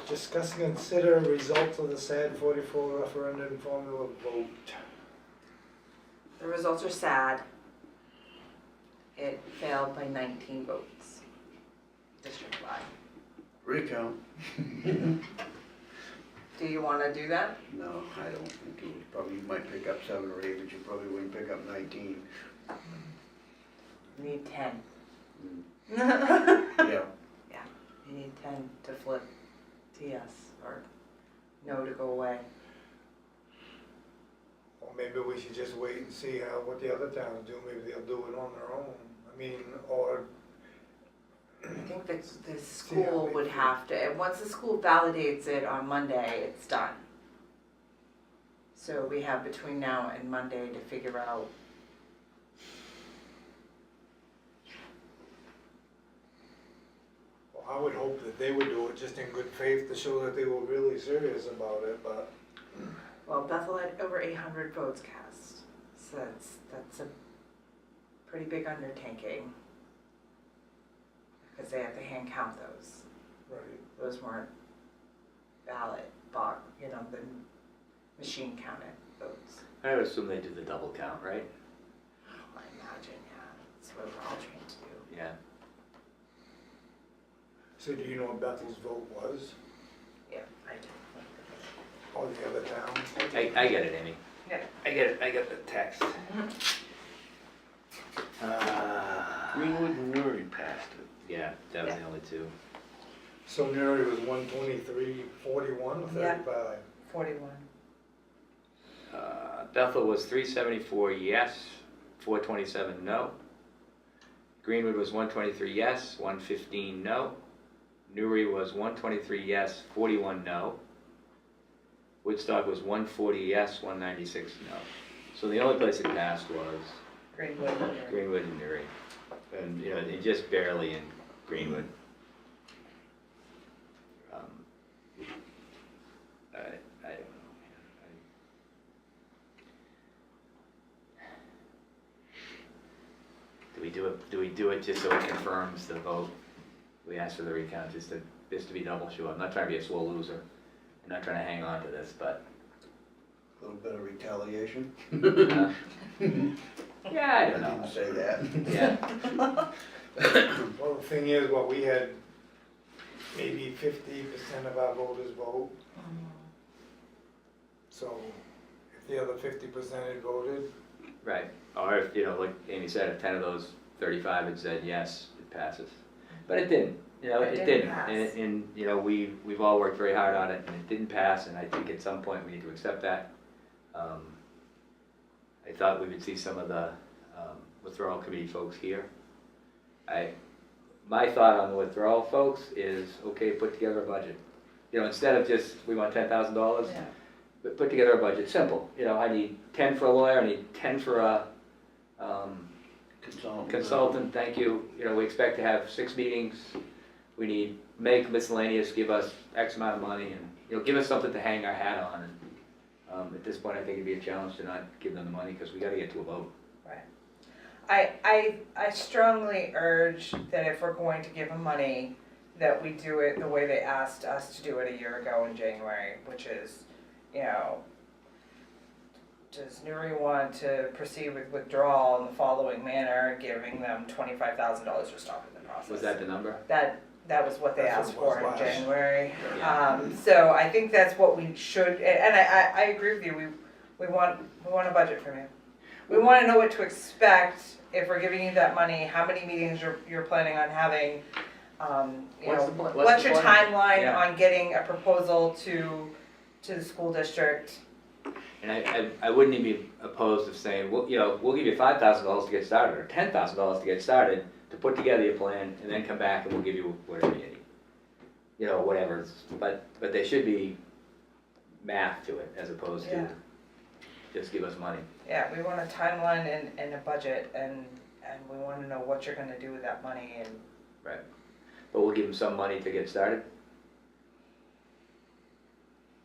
Discuss and consider results of the SAD 44 referendum formula vote. The results are sad. It failed by 19 votes, district-wide. Recount. Do you want to do that? No, I don't think you would. Probably, you might pick up 7 or 8, but you probably wouldn't pick up 19. You need 10. Yeah. Yeah, you need 10 to flip to yes, or no to go away. Or maybe we should just wait and see what the other towns do. Maybe they'll do it on their own. I mean, or I think that the school would have to, and once the school validates it on Monday, it's done. So we have between now and Monday to figure out. well, I would hope that they would do it just in good faith to show that they were really serious about it, but Well, Bethel had over 800 votes cast, so that's a pretty big undertaking. Because they have to hand count those. right. Those weren't ballot box, the machine counted votes. I would assume they do the double count, right? I imagine, yeah, that's what we're all trained to do. Yeah. So do you know what Bethel's vote was? Yeah, I do. All the other towns? I get it, Amy. Yeah. I get it. I get the text. Greenwood and Newry passed it. Yeah, that was the only two. So Newry was 123, 41 or Yeah. 35? 41. Bethel was 374 yes, 427 no. Greenwood was 123 yes, 115 no. Newry was 123 yes, 41 no. Woodstock was 140 yes, 196 no. So the only place it passed was Greenwood. Greenwood and Newry. And, it just barely in Greenwood. I don't know. Do we do it just so it confirms the vote? We ask for the recount just to be double sure. I'm not trying to be a swole loser. I'm not trying to hang on to this, but. A little bit of retaliation. Yeah, I don't I know. didn't say that. Yeah. Well, the thing is, we had maybe 50% of our voters vote. So if the other 50% had voted, Right. Or if, like Amy said, if 10 of those 35 had said yes, it passes. But it didn't. It didn't. pass. And we've all worked very hard on it, and it didn't pass. And I think at some point we need to accept that. I thought we would see some of the withdrawal committee folks here. My thought on the withdrawal folks is, okay, put together a budget. Instead of just we want $10,000. Yeah. But put together a budget, simple. I need 10 for a lawyer, I need 10 for a consultant, thank you. We expect to have 6 meetings. We need make miscellaneous, give us X amount of money, and give us something to hang our hat on. And at this point, I think it'd be a challenge to not give them the money because we got to get to a vote. Right. I strongly urge that if we're going to give them money, that we do it the way they asked us to do it a year ago in January, which is, does Newry want to proceed with withdrawal in the following manner, giving them $25,000 for stopping the process? Was that the number? That was what they That's asked what it for was in last. January. Yeah. So I think that's what we should, and I agree with you. We want a budget from you. We want to know what to expect if we're giving you that money. How many meetings you're planning on having? What's your timeline Yeah. on getting a proposal to the school district? And I wouldn't even be opposed to saying, we'll give you $5,000 to get started or $10,000 to get started to put together your plan and then come back and we'll give you whatever you need. Whatever. But there should be math to it as opposed to just give us money. Yeah, we want a timeline and a budget, and we want to know what you're going to do with that money. And Right. But we'll give them some money to get started.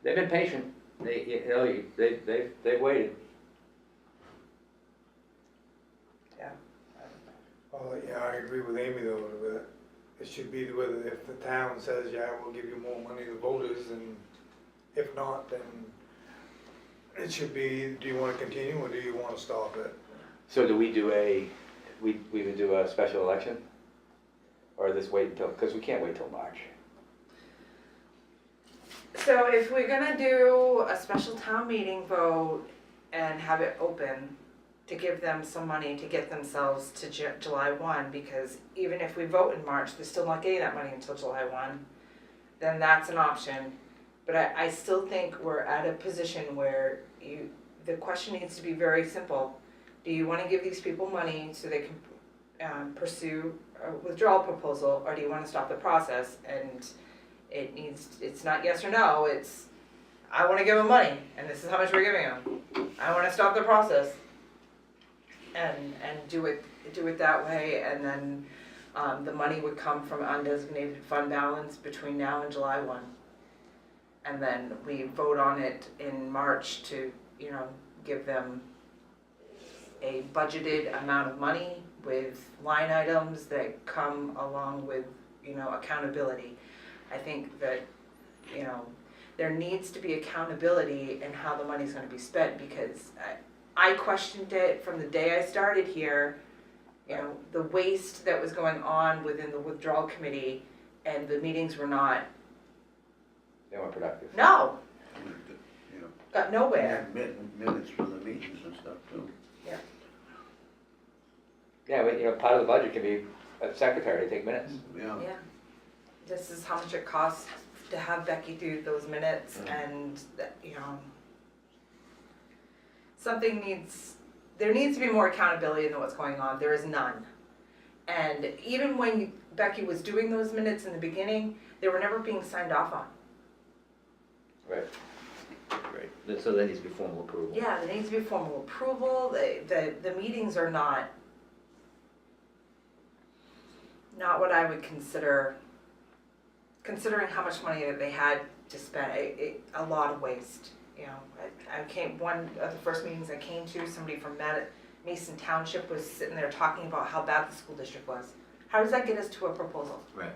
They've been patient. They've waited. yeah, well, yeah, I agree with Amy though, that it should be whether if the town says, yeah, we'll give you more money to voters, and if not, then it should be, do you wanna continue or do you wanna stop it? So do we do we would do a special election? Or this wait until, because we can't wait till March. So if we're gonna do a special town meeting vote and have it open, to give them some money to get themselves to July 1, because even if we vote in March, they're still not getting that money until July 1, then that's an option. But I still think we're at a position where the question needs to be very simple. Do you wanna give these people money so they can pursue a withdrawal proposal, or do you wanna stop the process? And it's not yes or no, it's, I wanna give them money, and this is how much we're giving them. I wanna stop the process. And do it that way, and then the money would come from undesignated fund balance between now and July 1. And then we vote on it in March to, give them a budgeted amount of money with line items that come along with, accountability. I think that, there needs to be accountability in how the money's gonna be spent, because I questioned it from the day I started here, the waste that was going on within the withdrawal committee, and the meetings were not, They weren't productive. no, You know, got nowhere. minutes for the meetings and stuff too. Yeah, but, part of the budget can be a secretary to take minutes. Yeah. Yeah, this is how much it costs to have Becky do those minutes, and, there needs to be more accountability in what's going on. There is none. And even when Becky was doing those minutes in the beginning, they were never being signed off on. Right. Right. So there needs to be formal approval. Yeah, there needs to be formal approval. The meetings are not what I would consider, considering how much money that they had to spend, a lot of waste. I came, one of the first meetings I came to, somebody from Mason Township was sitting there talking about how bad the school district was. How does that get us to a proposal? Right.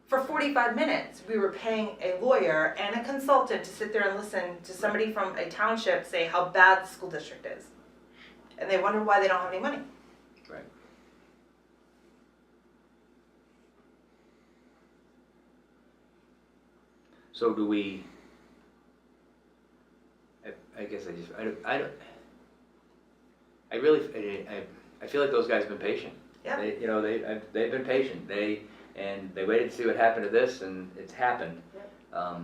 For 45 minutes, we were paying a lawyer and a consultant to sit there and listen to somebody from a township say how bad the school district is. And they wonder why they don't have any money. Right. So do we, I guess I really feel like those guys have been patient. Yeah. They've been patient. They waited to see what happened to this, and it's happened. I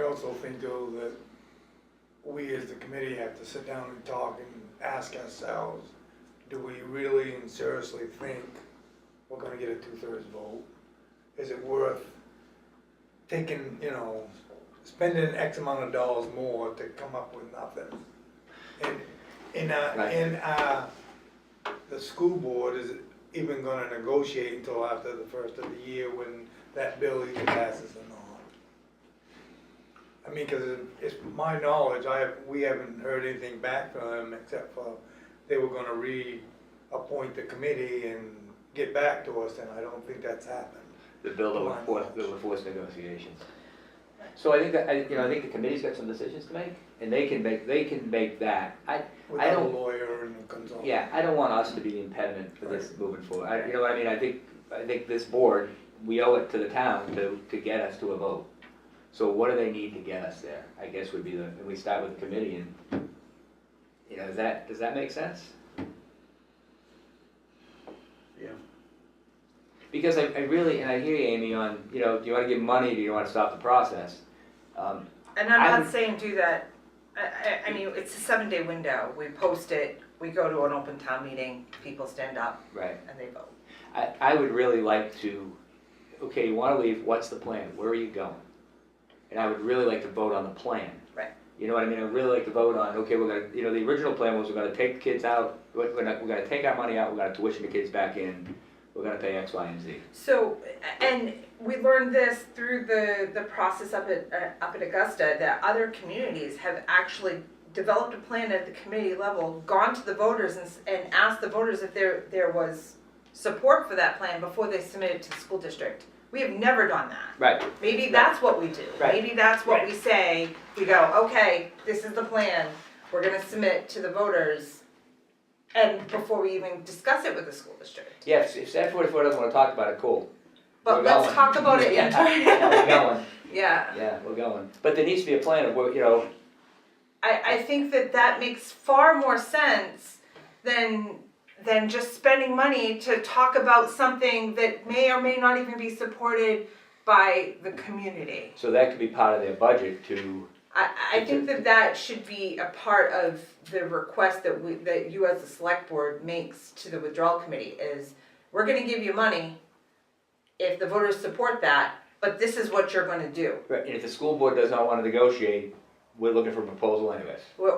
also think though that we as the committee have to sit down and talk and ask ourselves, do we really and seriously think we're gonna get a 2/3 vote? Is it worth taking, spending X amount of dollars more to come up with nothing? The school board is even gonna negotiate until after the first of the year when that bill either passes or not. I mean, cause it's my knowledge, we haven't heard anything back from them except for they were gonna reappoint the committee and get back to us, and I don't think that's happened. The bill that would force negotiations. So I think that, I think the committee's got some decisions to make, and they can make that. Without a lawyer and a consultant. Yeah, I don't want us to be the impediment for this moving forward. You know what I mean? I think this board, we owe it to the town to get us to a vote. So what do they need to get us there? I guess would be and we start with the committee, and, does that make sense? Yeah. Because I really, and I hear you, Amy, on, do you want to give money, do you want to stop the process? And I'm not saying do that, I mean, it's a 7-day window. We post it, we go to an open town meeting, people stand up. Right. And they vote. I would really like to, okay, you want to leave, what's the plan? Where are you going? And I would really like to vote on the plan. Right. You know what I mean? I'd really like to vote on, okay, we're going to, the original plan was we're going to take the kids out, we're going to take our money out, we're going to tuition the kids back in, we're going to pay X, Y, and Z. So, and we learned this through the process up at Augusta, that other communities have actually developed a plan at the committee level, gone to the voters and asked the voters if there was support for that plan before they submitted to the school district. We have never done that. Right, Maybe that's what we do. Right. Maybe that's what Right. we say. We go, okay, this is the plan. We're gonna submit to the voters. And before we even discuss it with the school district. yeah, if Staff 44 doesn't wanna talk about it, cool. But We're let's going. talk about it Yeah, internally. yeah, we're going, Yeah. yeah, we're going. But there needs to be a plan of, you know, I think that makes far more sense than just spending money to talk about something that may or may not even be supported by the community. so that could be part of their budget to, I think that should be a part of the request that you as the select board makes to the withdrawal committee is, we're gonna give you money if the voters support that, but this is what you're gonna do. right, and if the school board does not wanna negotiate, we're looking for a proposal anyways. We're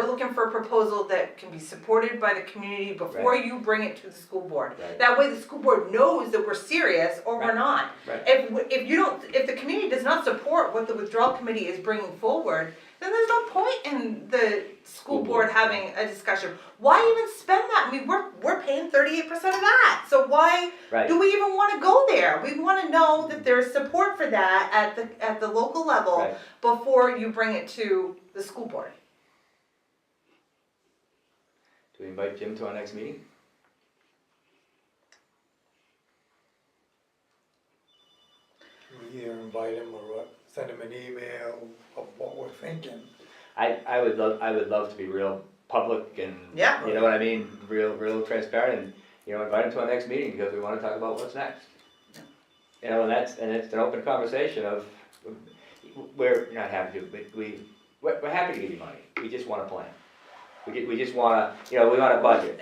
looking for a proposal that can be supported by the community before you bring it to the school board. Right. That way the school board knows that we're serious or we're Right. not. Right. If the community does not support what the withdrawal committee is bringing forward, then there's no point in the school board having a discussion. Why even spend that? I mean, we're paying 38% of that. So why Right. do we even want to go there? We want to know that there's support for that at the local level Right. before you bring it to the school board. Do we invite Jim to our next meeting? We either invite him or send him an email of what we're thinking. I would love to be real public and, Yeah. you know what I mean, real transparent and, you know, invite him to our next meeting because we wanna talk about what's next. You know, and it's an open conversation of, we're not happy to, but we're happy to give you money, we just want a plan. We just wanna, you know, we want a budget.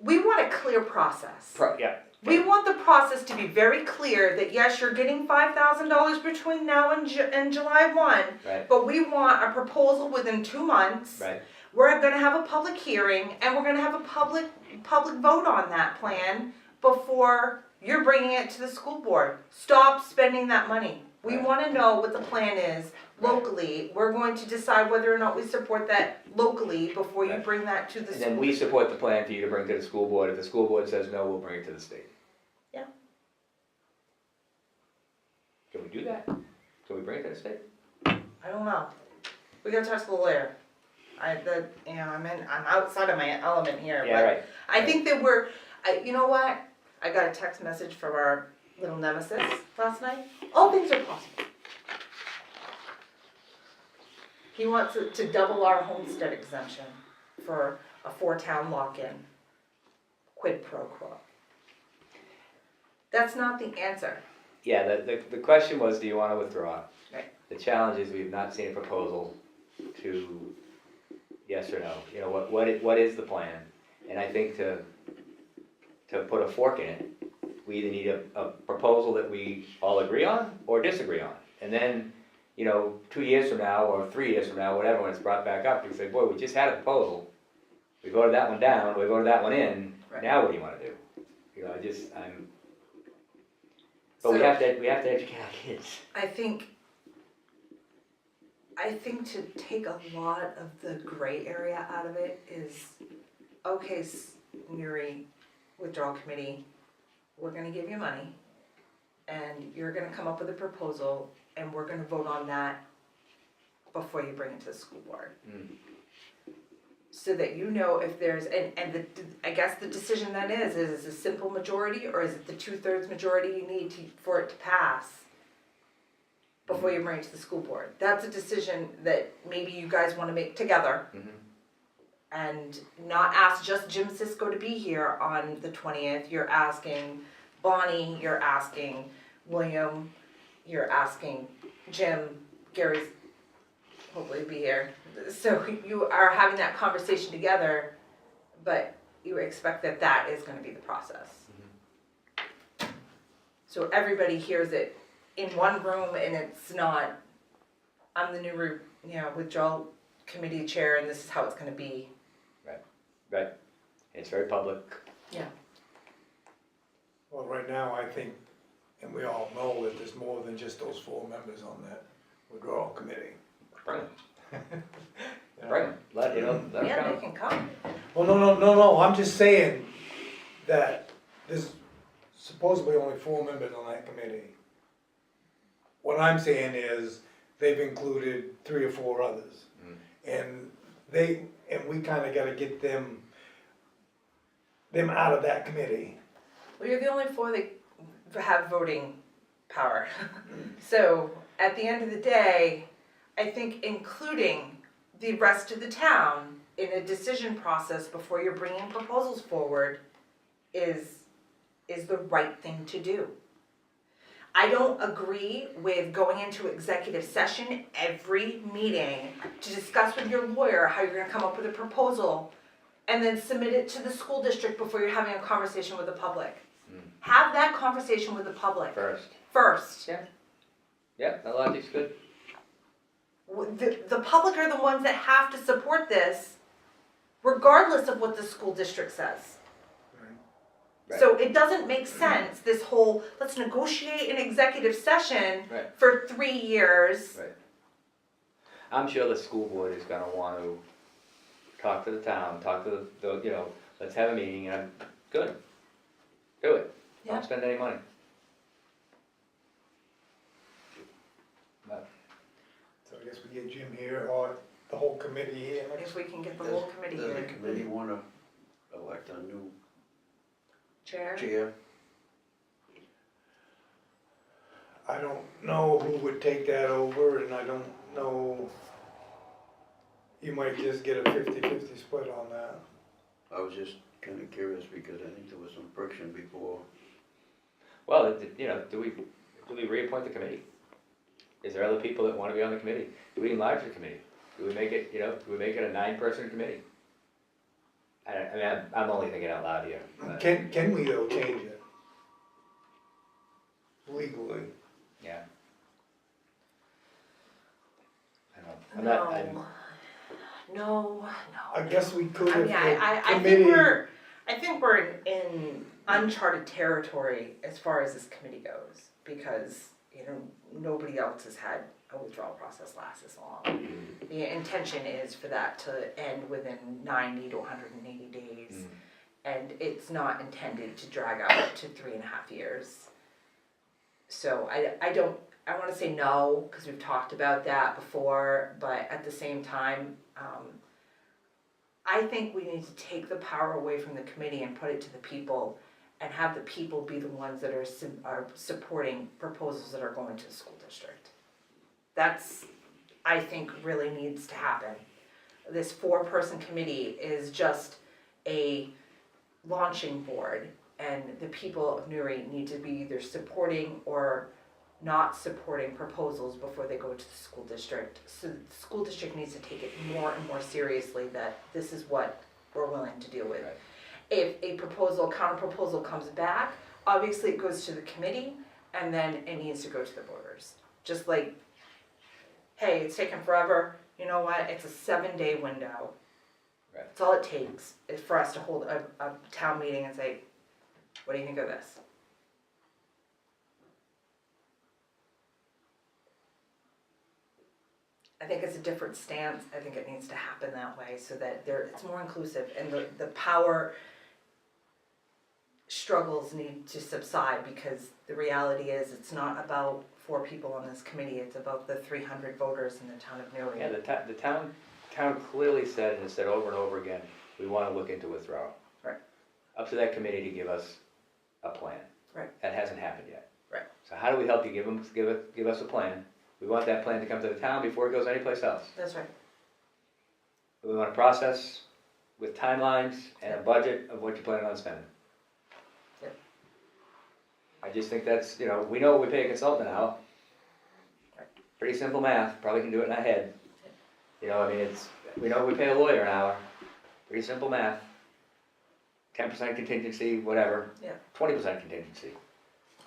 We want a clear process. Yeah. We want the process to be very clear that yes, you're getting $5,000 between now and July 1, Right, but we want a proposal within 2 months. right, We're gonna have a public hearing and we're gonna have a public vote on that plan before you're bringing it to the school board. Stop spending that money. We Right. wanna know what the plan is Right. locally. We're going to decide whether or not we support that locally before you Right. bring that to the and school. then we support the plan for you to bring to the school board, if the school board says no, we'll bring it to the state. Yeah. Can we do that? Can we bring it to the state? I don't know. We gotta talk to the lawyer. I'm outside of my element here, Yeah, but right, I think that you know what? I got a text message from our little nemesis last night. All things are possible. He wants to double our homestead exemption for a 4-town lock-in. Quid pro quo. That's not the answer. yeah, the question was, do you wanna withdraw? Right. The challenge is we've not seen a proposal to yes or no, you know, what is the plan? And I think to put a fork in it, we either need a proposal that we all agree on or disagree on. And then, you know, 2 years from now or 3 years from now, whatever, when it's brought back up, we say, boy, we just had a proposal. We voted that one down, we voted that one in, Right. now what do you wanna do? You know, but we So- have to educate our kids. I think to take a lot of the gray area out of it is, okay, Newry Withdrawal Committee, we're gonna give you money, and you're gonna come up with a proposal, and we're gonna vote on that before you bring it to the school board. Mm. So that you know if there's, I guess the decision then is it a simple majority, or is it the 2/3 majority you need for it to pass before you bring it to the school board? That's a decision that maybe you guys wanna make together Mhm. and not ask just Jim Sisko to be here on the 20th. You're asking Bonnie, you're asking William, you're asking Jim, Gary's hopefully be here. So you are having that conversation together, but you expect that is gonna be the process. So everybody hears it in one room and it's not, I'm the new, withdrawal committee chair and this is how it's gonna be. Right, it's very public. Well, right now, I think, and we all know that there's more than just those 4 members on that withdrawal committee. Brilliant. bring them, let them Yeah, come. they can come. Well, no, I'm just saying that there's supposedly only 4 members on that committee. What I'm saying is, they've included 3 or 4 others. And we kinda gotta get them out of that committee. Well, you're the only 4 that have voting power. So, at the end of the day, I think including the rest of the town in a decision process before you're bringing proposals forward is the right thing to do. I don't agree with going into executive session every meeting to discuss with your lawyer how you're gonna come up with a proposal and then submit it to the school district before you're having a conversation with the public. Have that conversation with the public first. Yeah, that logic's good. The public are the ones that have to support this regardless of what the school district says. Right. So it doesn't make sense, this whole, let's negotiate an executive session Right. for 3 years. Right. I'm sure the school board is gonna want to talk to the town, talk to the, let's have a meeting, and good. Do it. Yeah. Don't spend any money. But, So I guess we get Jim here, or the whole committee here. If we can get the whole committee Does the in. committee wanna elect a new Chair? chair? I don't know who would take that over, and I don't know, you might just get a 50-50 split on that. I was just kinda curious because I think there was some friction before. well, do we reappoint the committee? Is there other people that wanna be on the committee? Do we enlarge the committee? Do we make it, do we make it a 9-person committee? I'm only thinking out loud here. but- Can we though change it? Legally? Yeah. I don't know. No. I guess we could I if mean, the I committee. think we're in uncharted territory as far as this committee goes, because, nobody else has had a withdrawal process last this long. The intention is for that to end within 90 to 180 days, and it's not intended to drag out to 3.5 years. So I wanna say no, cause we've talked about that before, but at the same time, I think we need to take the power away from the committee and put it to the people, and have the people be the ones that are supporting proposals that are going to the school district. That's, I think, really needs to happen. This 4-person committee is just a launching board, and the people of Newry need to be either supporting or not supporting proposals before they go to the school district. So the school district needs to take it more and more seriously, that this is what we're willing to deal with. Right. If a counter proposal comes back, obviously it goes to the committee, and then it needs to go to the voters. Just like, hey, it's taken forever, you know what, it's a 7-day window. Right. That's all it takes, is for us to hold a town meeting and say, what do you think of this? I think it's a different stance. I think it needs to happen that way, so that it's more inclusive, and the power struggles need to subside, because the reality is it's not about 4 people on this committee, it's about the 300 voters in the town of Newry. Yeah, the town clearly said, and has said over and over again, we wanna look into withdrawal. Right. Up to that committee to give us a plan. Right. That hasn't happened yet. Right. So how do we help you give us a plan? We want that plan to come to the town before it goes anyplace else. That's right. We want a process with timelines and a budget of what you're planning on spending. Yep. I just think that's, we know what we pay a consultant now. Right. Pretty simple math, probably can do it in our head. We know we pay a lawyer an hour, pretty simple math. 10% contingency, whatever. Yeah. 20% contingency.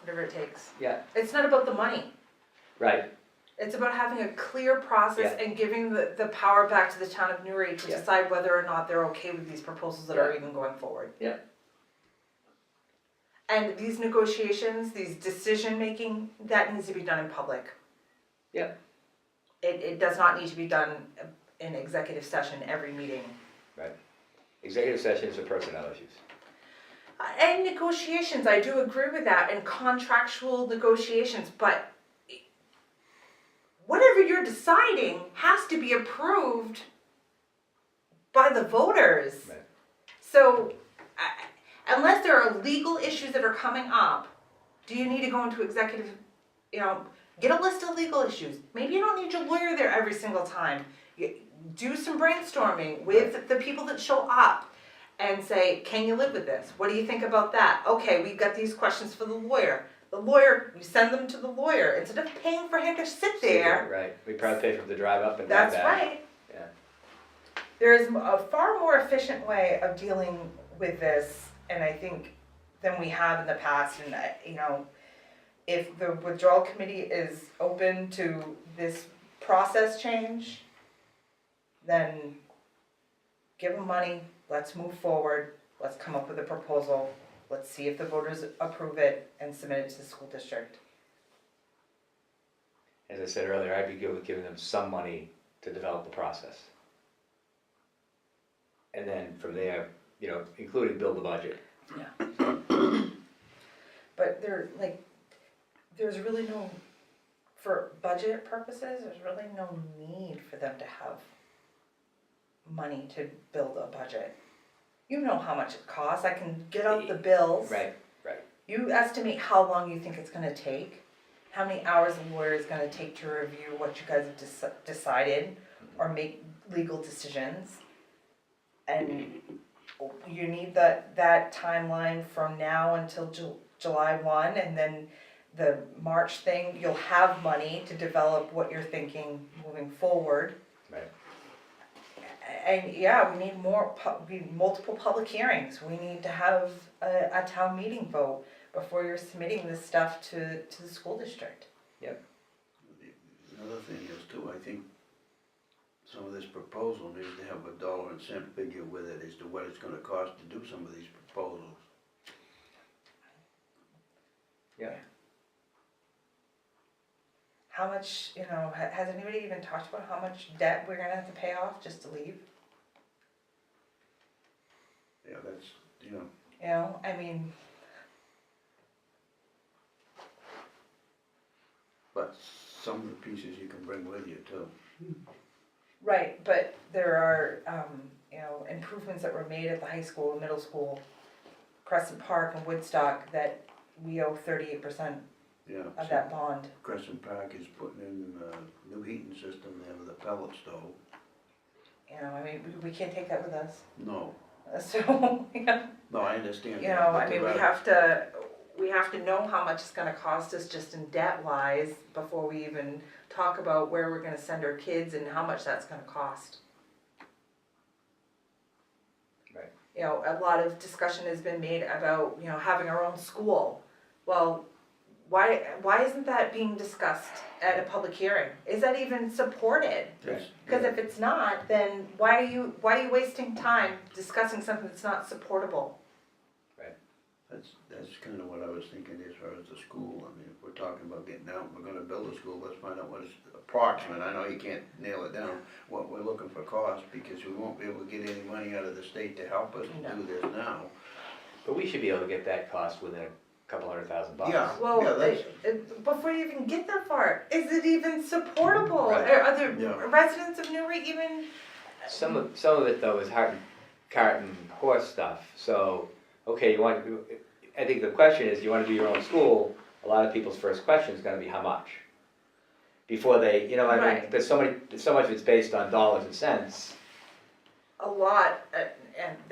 Whatever it takes. Yeah. It's not about the money. Right. It's about having a clear process and giving the power back to the town of Newry to decide whether or not they're okay with these proposals that are even going forward. Yeah. And these negotiations, these decision-making, that needs to be done in public. Yeah. It does not need to be done in executive session every meeting. Right. Executive sessions are personnel issues. And negotiations, I do agree with that, and contractual negotiations, but whatever you're deciding has to be approved by the voters. Right. So, unless there are legal issues that are coming up, do you need to go into executive, get a list of legal issues. Maybe you don't need your lawyer there every single time. Do some brainstorming with the people that show up and say, can you live with this? What do you think about that? Okay, we've got these questions for the lawyer. The lawyer, you send them to the lawyer. Instead of paying for him to sit there. Right, we probably pay for him to drive up and drive That's back. right. Yeah. There is a far more efficient way of dealing with this, and I think, than we have in the past. And, if the withdrawal committee is open to this process change, then give them money, let's move forward, let's come up with a proposal, let's see if the voters approve it and submit it to the school district. As I said earlier, I'd be good with giving them some money to develop the process. And then from there, including build the budget. Yeah. But there's really no, for budget purposes, there's really no need for them to have money to build a budget. You know how much it costs, I can get out the bills. Right. You estimate how long you think it's gonna take, how many hours a lawyer is gonna take to review what you guys have decided, or make legal decisions. And you need that timeline from now until July 1, and then the March thing, you'll have money to develop what you're thinking moving forward. Right. And yeah, we need multiple public hearings. We need to have a town meeting vote before you're submitting this stuff to the school district. Another thing is too, I think some of this proposal needs to have a dollar and cent figure with it as to what it's gonna cost to do some of these proposals. Yeah. How much, has anybody even talked about how much debt we're gonna have to pay off just to leave? Yeah, that's, I mean, but some of the pieces you can bring with you too. right, but there are, improvements that were made at the high school and middle school, Crescent Park and Woodstock, that we owe 38% Yeah. of that bond. Crescent Park is putting in a new heating system there with a pellet stove. We can't take that with us. No, So, no, I understand that. but we have to know how much it's gonna cost us just in debt wise before we even talk about where we're gonna send our kids and how much that's gonna cost. Right. A lot of discussion has been made about, having our own school. Well, why isn't that being discussed at a public hearing? Is that even supported? That's- Because yeah. if it's not, then why are you wasting time discussing something that's not supportable? That's kind of what I was thinking as far as the school. I mean, if we're talking about getting out, we're gonna build a school, let's find out what is approximate. I know you can't nail it down, what we're looking for cost, because we won't be able to get any money out of the state to help us No. do this now. But we should be able to get that cost within a couple $100,000. Yeah. Well, that's- before you even get that far, is it even supportable? Right. Are the Yeah. residents of Newry even? Some of it though is cart and horse stuff. So, okay, I think the question is, you want to do your own school? A lot of people's first question is going to be how much. Before they, Right. there's so much of it's based on dollars and cents. A lot,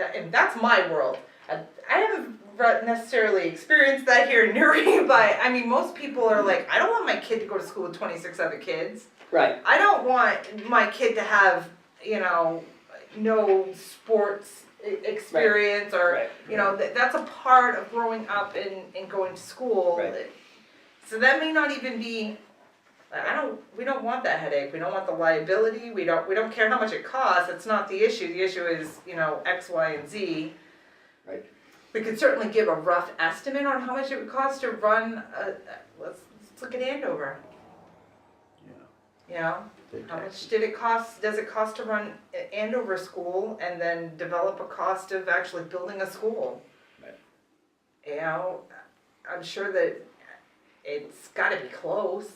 and that's my world. I haven't necessarily experienced that here in Newry, but most people are like, I don't want my kid to go to school with 26 other kids. Right. I don't want my kid to have, no sports experience or, Right. that's a part of growing up and going to school. Right. So that may not even be, we don't want that headache. We don't want the liability. We don't care how much it costs. That's not the issue. The issue is, X, Y, and Z. Right. We could certainly give a rough estimate on how much it would cost to run let's look at Andover. Yeah. You know, how much did it cost, does it cost to run Andover School and then develop a cost of actually building a school? Right. You know, I'm sure that it's gotta be close.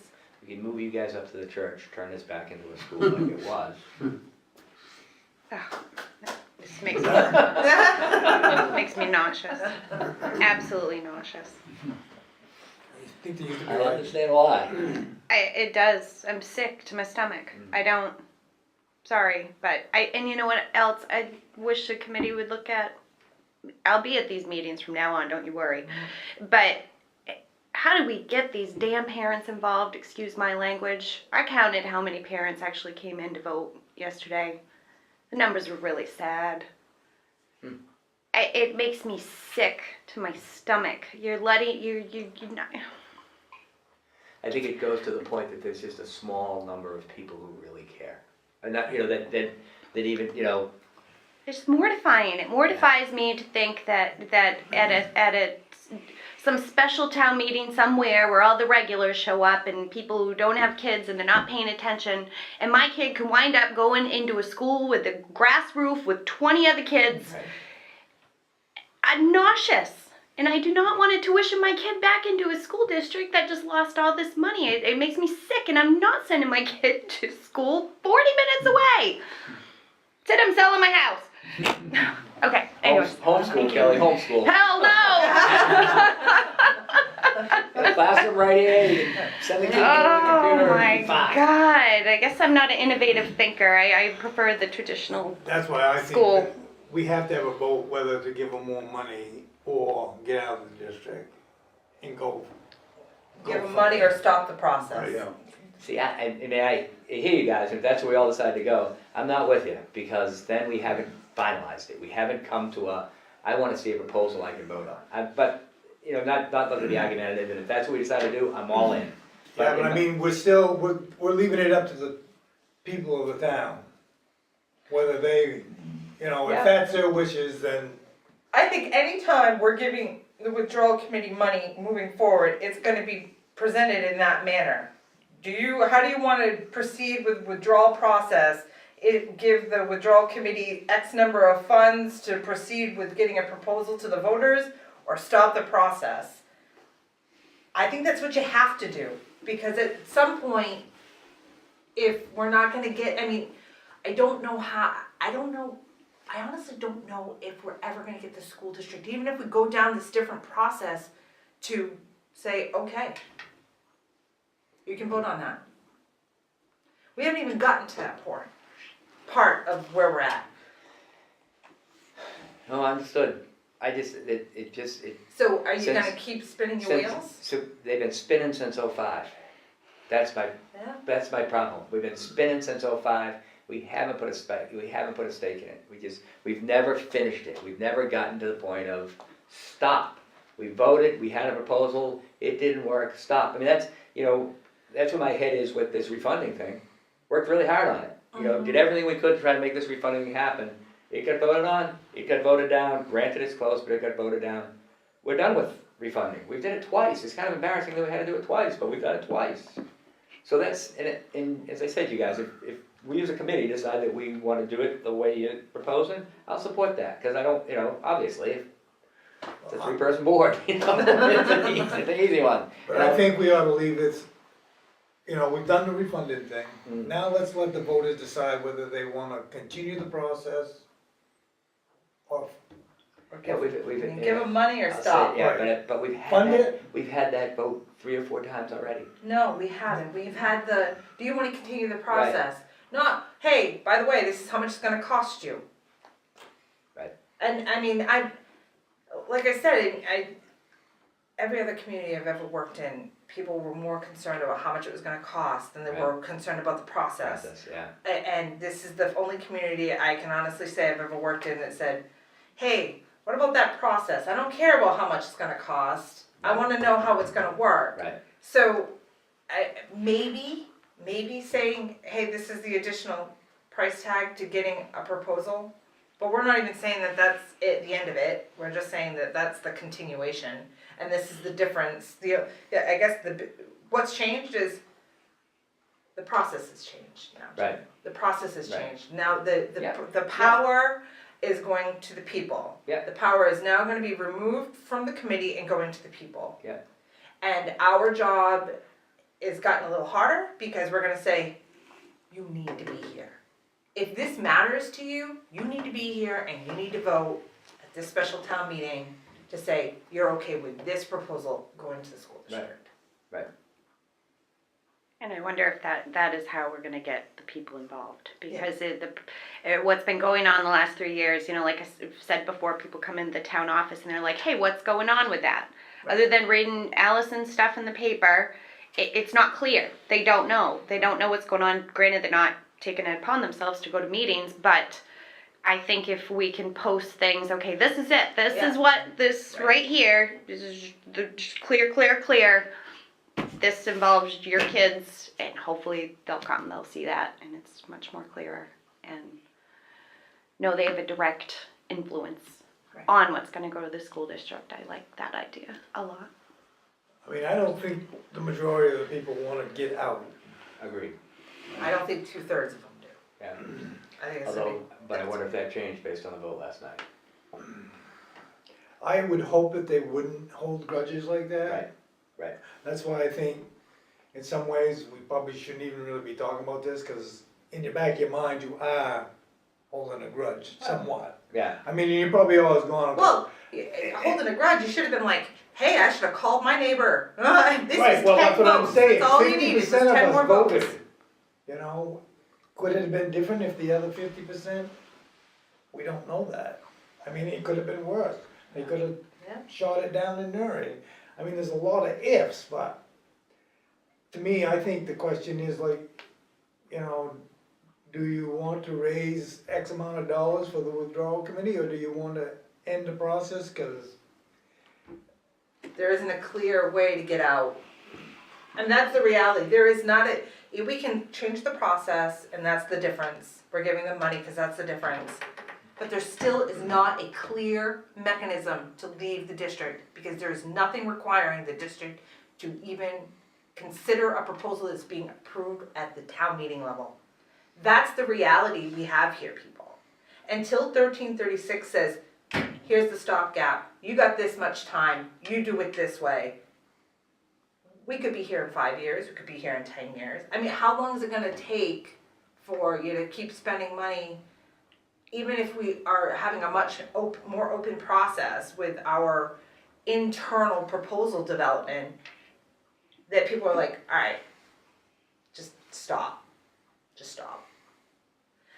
We can move you guys up to the church, turn this back into a school like it was. Oh, this makes me nauseous. Absolutely nauseous. I think there used to be I like, understand why. It does. I'm sick to my stomach. I don't. Sorry, but and you know what else? I wish the committee would look at. I'll be at these meetings from now on. Don't you worry. But how do we get these damn parents involved? Excuse my language. I counted how many parents actually came in to vote yesterday. The numbers were really sad. It makes me sick to my stomach. You're letting you're not. I think it goes to the point that there's just a small number of people who really care. And not, that even, It's mortifying. It mortifies me to think that at a some special town meeting somewhere where all the regulars show up and people who don't have kids and they're not paying attention, and my kid can wind up going into a school with a grass roof with 20 other kids. Right. I'm nauseous. And I do not want to tuition my kid back into a school district that just lost all this money. It makes me sick, and I'm not sending my kid to school 40 minutes away. Said I'm selling my house. Okay, anyways. Homeschool, Kelly, homeschool. Hell no! Classroom right here, you can send the kid to the Oh computer. my Fine. God. I guess I'm not an innovative thinker. I prefer the traditional. that's why I think School. that we have to have a vote whether to give them more money or get out of the district and go. Give them money or stop the process. Yeah. See, I hear you guys, if that's where we all decide to go, I'm not with you, because then we haven't finalized it. We haven't come to I want to see a proposal I can vote on. But, not looking to be argumentative, and if that's what we decide to do, I'm all in. Yeah, but I mean, we're leaving it up to the people of the town. Whether they, Yeah. if that's their wishes, then I think anytime we're giving the withdrawal committee money moving forward, it's gonna be presented in that manner. How do you wanna proceed with withdrawal process? Give the withdrawal committee X number of funds to proceed with getting a proposal to the voters, or stop the process? I think that's what you have to do, because at some point, if we're not gonna get, I honestly don't know if we're ever gonna get the school district, even if we go down this different process, to say, okay, you can vote on that. We haven't even gotten to that part of where we're at. No, understood. I just, So are you Since- gonna keep spinning your wheels? So they've been spinning since '05. That's my problem. We've been spinning since '05. We haven't put a stake in it. We've never finished it. We've never gotten to the point of stop. We voted, we had a proposal, it didn't work, stop. That's where my head is with this refunding thing. Worked really hard on it. Did everything we could to try to make this refunding happen. It got voted on, it got voted down. Granted, it's close, but it got voted down. We're done with refunding. We did it twice. It's kind of embarrassing that we had to do it twice, but we've done it twice. So that's, and as I said, you guys, if we as a committee decide that we want to do it the way you're proposing, I'll support that, because I don't, obviously, it's a 3-person board, it's an easy one. but I think we ought to leave it, we've done the refunding thing. Now let's let the voters decide whether they wanna continue the process or Yeah, we've Give them money or I'll say, stop? yeah, but fund it. we've had that vote 3 or 4 times already. No, we haven't. We've had do you wanna continue the process? Not, hey, by the way, this is how much it's gonna cost you. Right. And like I said, every other community I've ever worked in, people were more concerned about how much it was gonna cost than they were concerned about the process. Yeah. And this is the only community I can honestly say I've ever worked in that said, hey, what about that process? I don't care about how much it's gonna cost. I wanna know how it's gonna work. Right. So, maybe saying, hey, this is the additional price tag to getting a proposal. But we're not even saying that that's it, the end of it. We're just saying that that's the continuation. And this is the difference. I guess what's changed is the process has changed now. Jim. Right. The process has Right. changed. Now the Yeah. power is going to the people. Yeah. The power is now going to be removed from the committee and going to the people. Yeah. And our job is gotten a little harder because we're going to say, you need to be here. If this matters to you, you need to be here and you need to vote at this special town meeting to say you're okay with this proposal going to the school district. And I wonder if that is how we're gonna get the people involved, because what's been going on the last 3 years, you know, like I said before, people come into the town office and they're like, hey, what's going on with that? Right. Other than reading Allison's stuff in the paper, it's not clear. They don't know what's going on. Granted, they're not taking it upon themselves to go to meetings, but I think if we can post things, okay, this is it, this is what, this right here, this is just clear. This involves your kids, and hopefully they'll come, they'll see that, and it's much more clearer, and know they have a direct influence Right. on what's going to go to the school district. I like that idea a lot. I mean, I don't think the majority of the people wanna get out. Agreed. I don't think 2/3 of them do. Yeah. I think it's Although, but I wonder if that changed based on the vote last night. I would hope that they wouldn't hold grudges like that. Right. That's why I think, in some ways, we probably shouldn't even really be talking about this, cause in the back of your mind, you are holding a grudge, somewhat. Yeah. I mean, you're probably always going, Well, holding a grudge, you should have been like, hey, I should have called my neighbor. This right, is well, 10 that's what I'm votes. saying, That's all you need is 50% 10 of more us votes. voted. You know, could it have been different if the other 50%? We don't know that. I mean, it could have been worse. They could have Yeah. shot it down in Newry. I mean, there's a lot of ifs, but to me, I think the question is like, you know, do you want to raise X amount of dollars for the withdrawal committee, or do you want to end the process? Cause There isn't a clear way to get out. And that's the reality. There is not we can change the process, and that's the difference. We're giving them money because that's the difference. But there still is not a clear mechanism to leave the district, because there is nothing requiring the district to even consider a proposal that's being approved at the town meeting level. That's the reality we have here, people. Until 1336 says, here's the stopgap, you got this much time, you do it this way. We could be here in 5 years, we could be here in 10 years. I mean, how long is it gonna take for you to keep spending money, even if we are having a much more open process with our internal proposal development, that people are like, all right, just stop.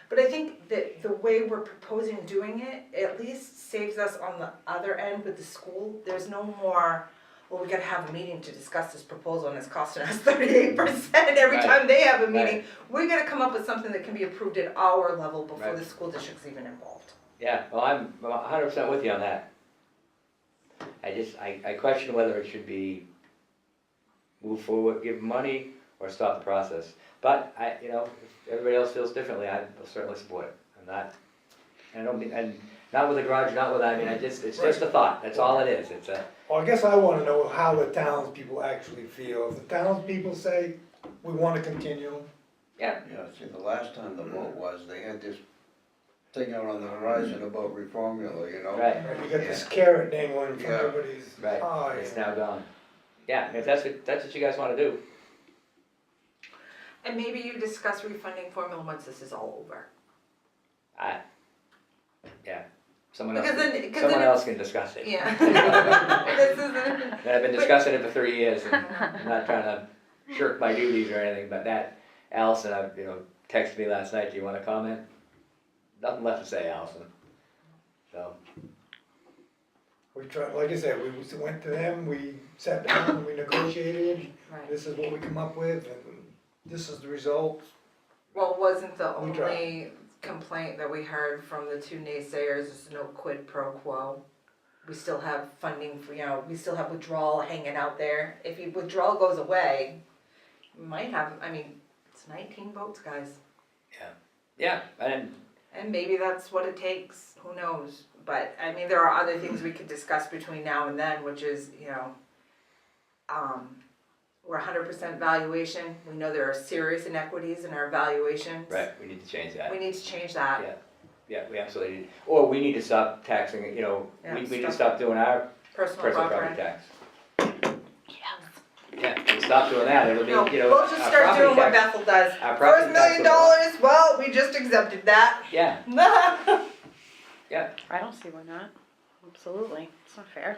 But I think that the way we're proposing doing it, at least saves us on the other end with the school. There's no more, well, we gotta have a meeting to discuss this proposal and it's costing us 38% every Right. time they have a meeting. Right. We gotta come up with something that can be approved at our level before Right. the school district's even involved. Yeah, well, I'm 100% with you on that. I question whether it should be move forward, give money, or stop the process. But if everybody else feels differently, I will certainly support it. I don't mean, and not with a grudge, it's just a thought, that's all it is, well, I guess I wanna know how the townspeople actually feel. If the townspeople say, we wanna continue, Yeah, see, the last time the vote was, they had this thing out on the horizon about reformula, you know? right, you got this carrot dangling from Yeah. everybody's right, eye. it's now gone. Yeah, if that's what you guys wanna do, And maybe you discuss refunding formula once this is all over. someone Because else, then else can discuss it. Yeah. This isn't. And I've been discussing it for 3 years, and I'm not trying to shirk my duties or anything, but Allison, texted me last night, do you wanna comment? Nothing left to say, Allison. So, We tried, like I said, we went to them, we sat down, and we negotiated, Right. this is what we come up with, and this is the result. Well, wasn't the We only tried. complaint that we heard from the two naysayers is no quid pro quo? We still have funding for, we still have withdrawal hanging out there. If withdrawal goes away, we might have, it's 19 votes, guys. yeah, and And maybe that's what it takes, who knows? But, there are other things we could discuss between now and then, which is, we're 100% valuation. We know there are serious inequities in our valuations. Right, we need to change that. We need to change that. Yeah, yeah, we absolutely need, or we need to stop taxing, you know, Yeah, we need to stop- stop doing our Personal personal property property. tax. Yeah, we stop doing that, it'll No, be, you know. we'll just our start property doing what tax- Bethel does. our First property tax $1 million, will go well, we just exempted that. Yeah, yeah, I don't see why not. Absolutely, it's not fair.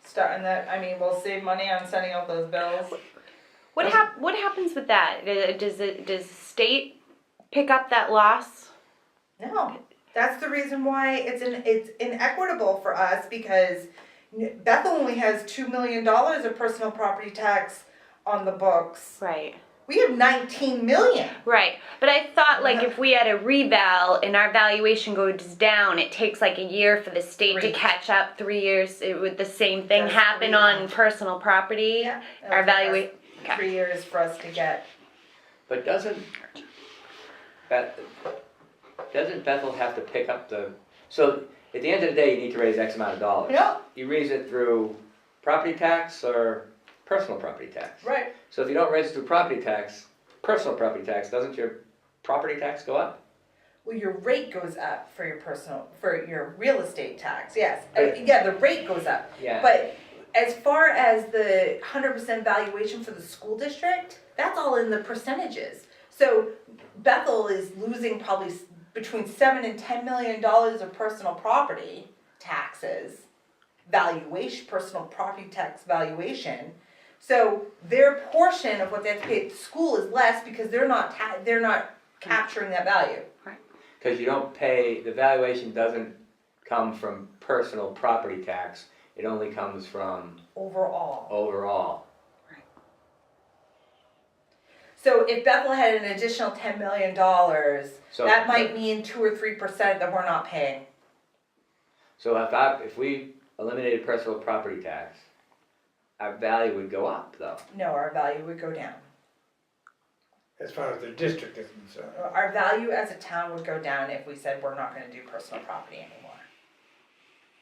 Starting that, I mean, we'll save money on sending out those bills. What happens with that? Does the state pick up that loss? No, that's the reason why it's inequitable for us, because Bethel only has $2 million of personal property tax on the books. Right. We have 19 million. Right, but I thought like if we had a reval and our valuation goes down, it takes like a year for the state to 3. catch up. 3 years, it would the same thing That's happen 3 on now. personal property. Yeah. Our valuation. 3 years for us to get. but doesn't Bethel have to pick up the, so at the end of the day, you need to raise X amount of dollars. Yeah. You raise it through property tax or personal property tax. Right. So if you don't raise it through property tax, personal property tax, doesn't your property tax go up? Well, your rate goes up for your real estate tax. Yes. Right. Yeah, the rate goes up. Yeah. But as far as the 100% valuation for the school district, that's all in the percentages. So Bethel is losing probably between $7 and $10 million of personal property taxes valuation, personal property tax valuation. So their portion of what they have to pay at the school is less because they're not capturing that value. Because you don't pay, the valuation doesn't come from personal property tax, it only comes from Overall. overall. So if Bethel had an additional $10 million, So that might mean 2 or 3% that we're not paying. So if we eliminated personal property tax, our value would go up though. No, our value would go down. As far as the district is concerned. Our value as a town would go down if we said we're not gonna do personal property anymore.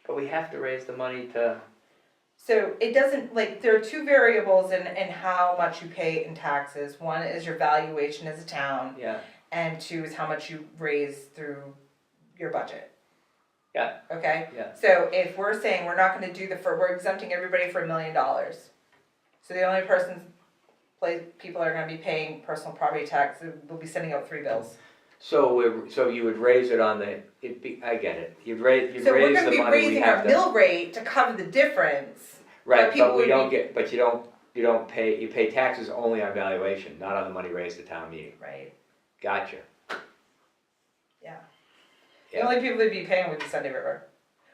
But we have to raise the money to, So it doesn't, like, there are 2 variables in how much you pay in taxes. One is your valuation as a town, yeah, and 2 is how much you raise through your budget. Yeah. Okay? Yeah. So if we're saying we're not gonna do we're exempting everybody for $1 million. So the only people are gonna be paying personal property tax, we'll be sending out 3 bills. so you would raise it on the, I get it, you'd raise So we're the gonna be money, we raising our have to. mill rate to cover the difference. Right, people but we would don't be- get, but you don't pay, you pay taxes only on valuation, not on the money raised at town meeting. Right, Gotcha. yeah. Yeah. The only people that'd be paying would be Sunday River,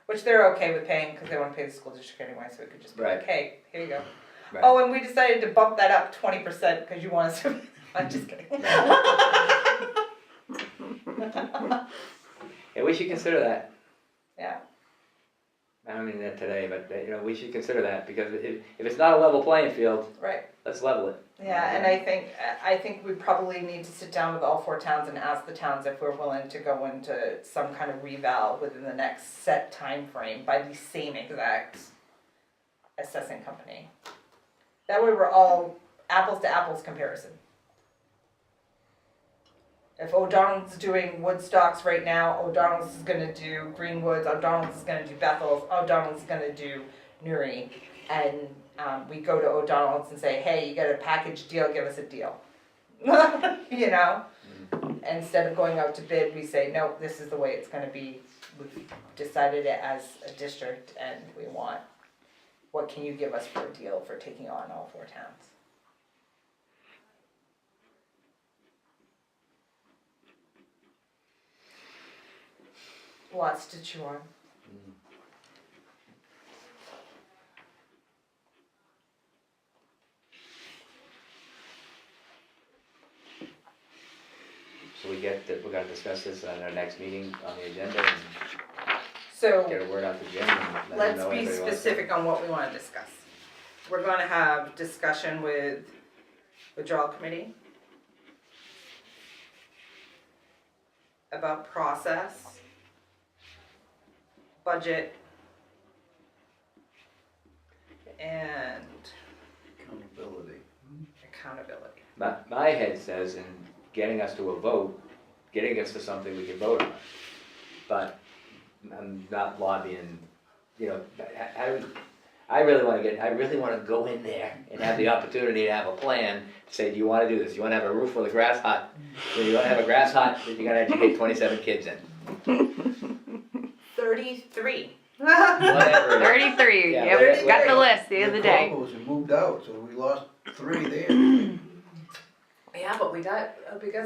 which they're okay with paying because they wanna pay the school district anyway, so it could just be Right. like, hey, here you go. Right. Oh, and we decided to bump that up 20% because you want us to, I'm just kidding. Yeah, we should consider that. Yeah, I don't mean that today, but we should consider that because if it's not a level playing field, right. let's level it. Yeah, and I think we probably need to sit down with all 4 towns and ask the towns if we're willing to go into some kind of reval within the next set time frame by the same exact assessing company. That way we're all apples to apples comparison. If O'Donnell's doing Woodstocks right now, O'Donnell's is gonna do Greenwoods, O'Donnell's is gonna do Bethel's, O'Donnell's is gonna do Newry, and we go to O'Donnell's and say, hey, you got a package deal, give us a deal. You know? Instead of going out to bid, we say, no, this is the way it's gonna be. We've decided it as a district and we want, what can you give us for a deal for taking on all 4 towns? Lots to chew on. So we're gonna discuss this on our next meeting on the agenda and So get a word out to Jim and let him let's know be everybody wants to- specific on what we wanna discuss. We're gonna have discussion with withdrawal committee about process, budget, and Accountability. accountability. My head says in getting us to a vote, getting us to something we can vote on. But I'm not lobbying, you know, I really wanna go in there and have the opportunity to have a plan, to say, do you wanna do this? You wanna have a roof with a grass hut? Do you wanna have a grass hut that you're gonna educate 27 kids in? 33. Whatever. 33, Yeah, yep, got the 33. list the other day. Columbus had moved out, so we lost 3 there. Yeah, but we got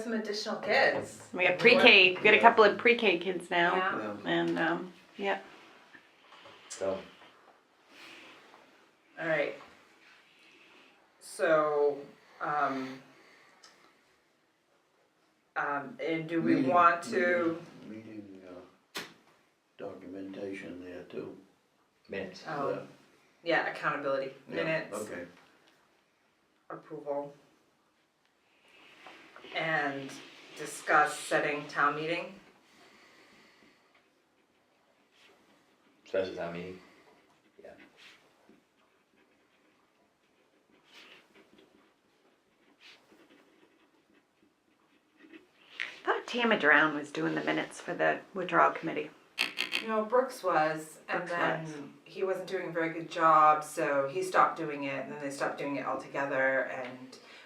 some additional kids. We have pre-K, we got a couple of pre-K kids now, Yeah. and, yeah. So, All right. So, and do we want to? Meeting, documentation there too. minutes. Oh, yeah, accountability Yeah, minutes, Okay. approval, and discuss setting town meeting. Special town meeting. Yeah. I thought Tama Drown was doing the minutes for the withdrawal committee. You know, Brooks was, and Brooks then was. he wasn't doing a very good job, so he stopped doing it, and then they stopped doing it altogether.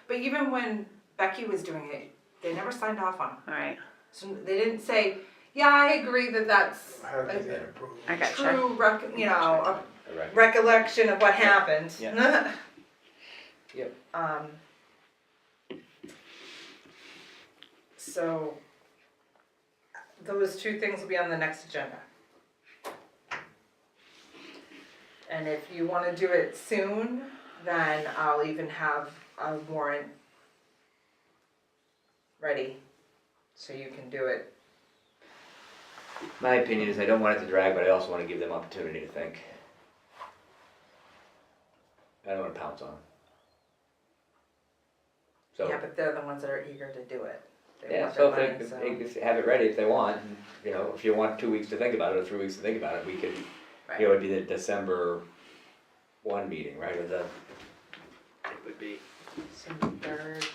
But even when Becky was doing it, they never signed off on it. All right, So they didn't say, "Yeah, I agree that that's How a did that approve? I gotcha. true, a Correct. recollection of what happened." Yeah. Yep. So those two things will be on the next agenda. And if you want to do it soon, then I'll even have a warrant ready so you can do it. My opinion is I don't want it to drag, but I also want to give them opportunity to think. I don't want to pounce on them. So, Yeah, but they're the ones that are eager to do it. They yeah, want so their if money, they, if they have it ready if they want, and, you know, if you want 2 weeks to think about it or 3 weeks to think about it, we could, Right. you know, it'd be the December 1 meeting, right, or the, it would be. December 3rd,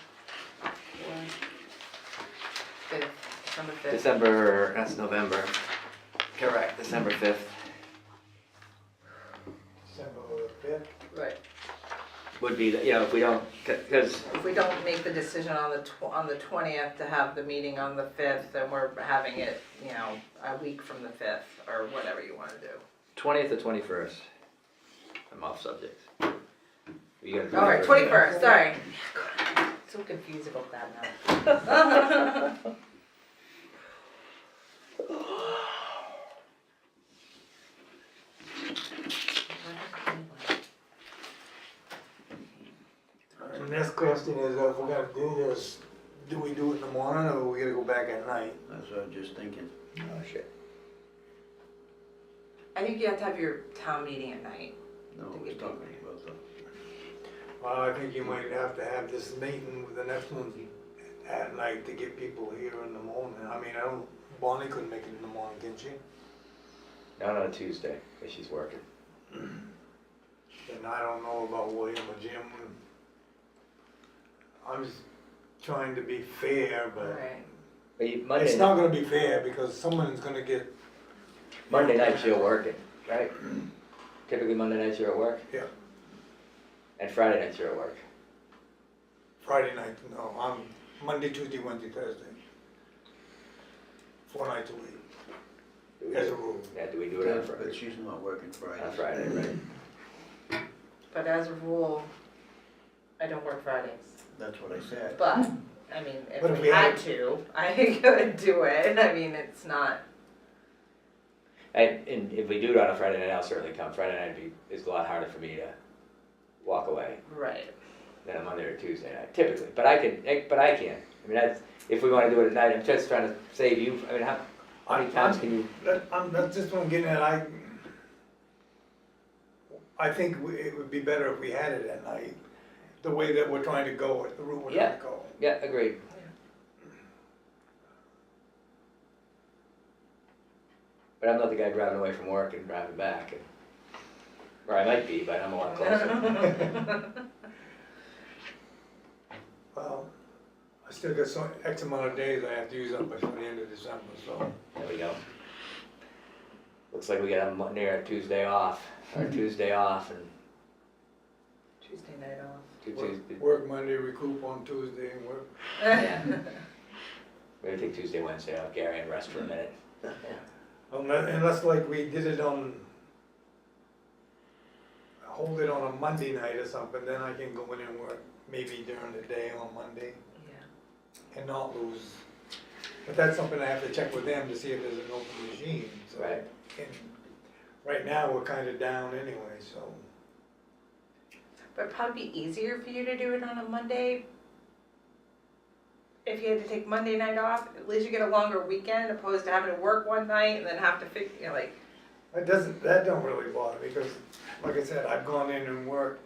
4th, 5th, December 5th. December, that's November. Correct, December 5th December 5th? Right. would be, you know, if we don't, because, If we don't make the decision on the 20th to have the meeting on the 5th, then we're having it, you know, a week from the 5th, or whatever you wanna do. 20th or 21st. I'm off subject. You gotta do Alright, it. 21st, sorry. So confused about that now. The next question is, if we're gonna do this, do we do it in the morning or we gotta go back at night? That's what I was just thinking. Oh, shit. I think you have to have your town meeting at night. No, To I was get talking people. about the, Well, I think you might have to have this meeting with the next one at night to get people here in the morning. I mean, Bonnie couldn't make it in the morning, can she? Not on a Tuesday, because she's working. And I don't know about William or Jim. I'm just trying to be fair, but Right. But you, it's Monday, not gonna be fair because someone's gonna get. Monday nights you're working, right? Typically Monday nights you're at work? Yeah. And Friday nights you're at work. Friday night, no, I'm Monday, Tuesday, Wednesday, Thursday. 4 nights a week, Do we as a do- rule. Yeah, do we do it on but Friday? she's not working Friday. On Friday, right? But as a rule, I don't work Fridays. That's what I said. But, I mean, if But if we we had had- to, I could do it. I mean, it's not, And if we do it on a Friday night, I'll certainly come. Friday night is a lot harder for me to walk away right. than a Monday or Tuesday night, typically. But I can. I mean, that's, if we want to do it at night, I'm just trying to save you. I mean, how many times can you? That's just what I'm getting at, I think it would be better if we had it at night, the way that we're trying to go, the route we're trying Yeah. to go. Yeah, agreed. But I'm not the guy driving away from work and driving back. Or I might be, but I'm a lot closer. Well, I still got some X amount of days I have to use up before the end of December, so. There we go. Looks like we got a Monday or a Tuesday off, or Tuesday off, and Tuesday night off. Tuesday. Work Monday, recoup on Tuesday, and work. Yeah. We're gonna take Tuesday, Wednesday off, Gary, and rest for a minute. Unless like we did it on, hold it on a Monday night or something, then I can go in and work maybe during the day on Monday Yeah. and not lose. But that's something I have to check with them to see if there's an open machine, so. Right. And right now, we're kinda down anyway, so. But it'd probably be easier for you to do it on a Monday. If you had to take Monday night off, at least you get a longer weekend opposed to having to work one night and then have to fix, you know, like, That don't really bother me, because, like I said, I've gone in and worked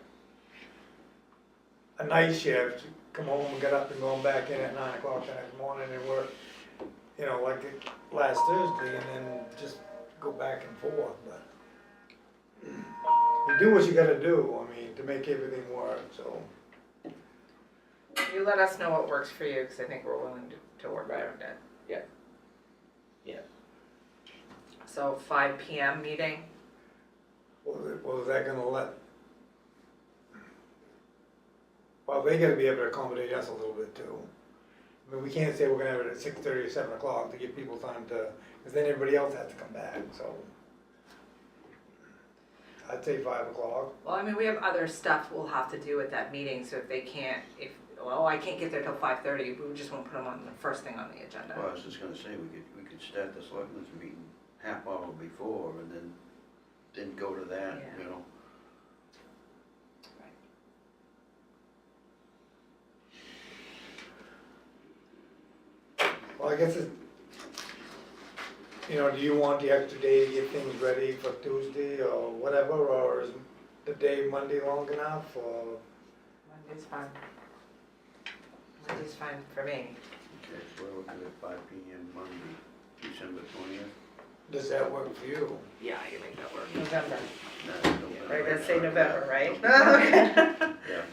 a night shift, come home and get up and going back in at 9 o'clock the next morning and work, you know, like last Thursday, and then just go back and forth, but you do what you gotta do, I mean, to make everything work, so. you let us know what works for you, because I think we're willing to work around it. Yeah. Yeah. So 5 PM meeting? Was that gonna let? Well, they gotta be able to accommodate us a little bit too. I mean, we can't say we're gonna have it at 6:30 or 7 o'clock to give people time to, because then everybody else has to come back, so. I'd say 5 o'clock. Well, I mean, we have other stuff we'll have to do at that meeting, so if they can't, I can't get there till 5:30, we just won't put them on the first thing on the agenda. Well, I was just gonna say, we could start the selectmen's meeting half hour before and then go to that, Yeah. you know. Well, I guess it, you know, do you want the extra day to get things ready for Tuesday or whatever, or is the day Monday long enough, or? Monday's fine. Monday's fine for me. Okay, so we're looking at 5 PM Monday, December 20th. Does that work for you? Yeah, I can make that work. November. No, November. Right, let's say November, right? Yeah.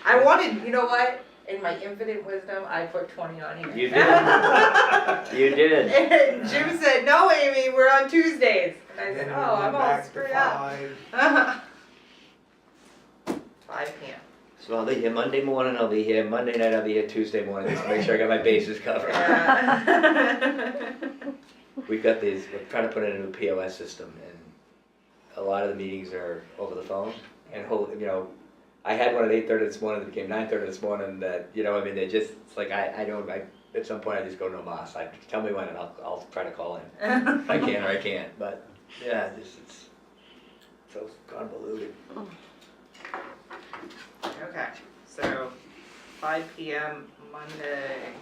I wanted, you know what, in my infinite wisdom, I put 20 on here. You did. You did. And Jim said, no, Amy, we're on Tuesdays. And I And said, then oh, we I'm went all back to screwed up. 5. 5 PM. So I'll be here Monday morning, I'll be here, Monday night I'll be here, Tuesday morning, just to make sure I got my bases covered. Yeah. We've got these, we're trying to put in a new POS system, and a lot of the meetings are over the phone, and you know, I had one at 8:30 this morning, it became 9:30 this morning, that, you know, I mean, it's like, I don't, at some point I just go no mas, tell me when and I'll try to call in, if I can or I can't, but, yeah, it's so convoluted. Okay, so 5 PM Monday.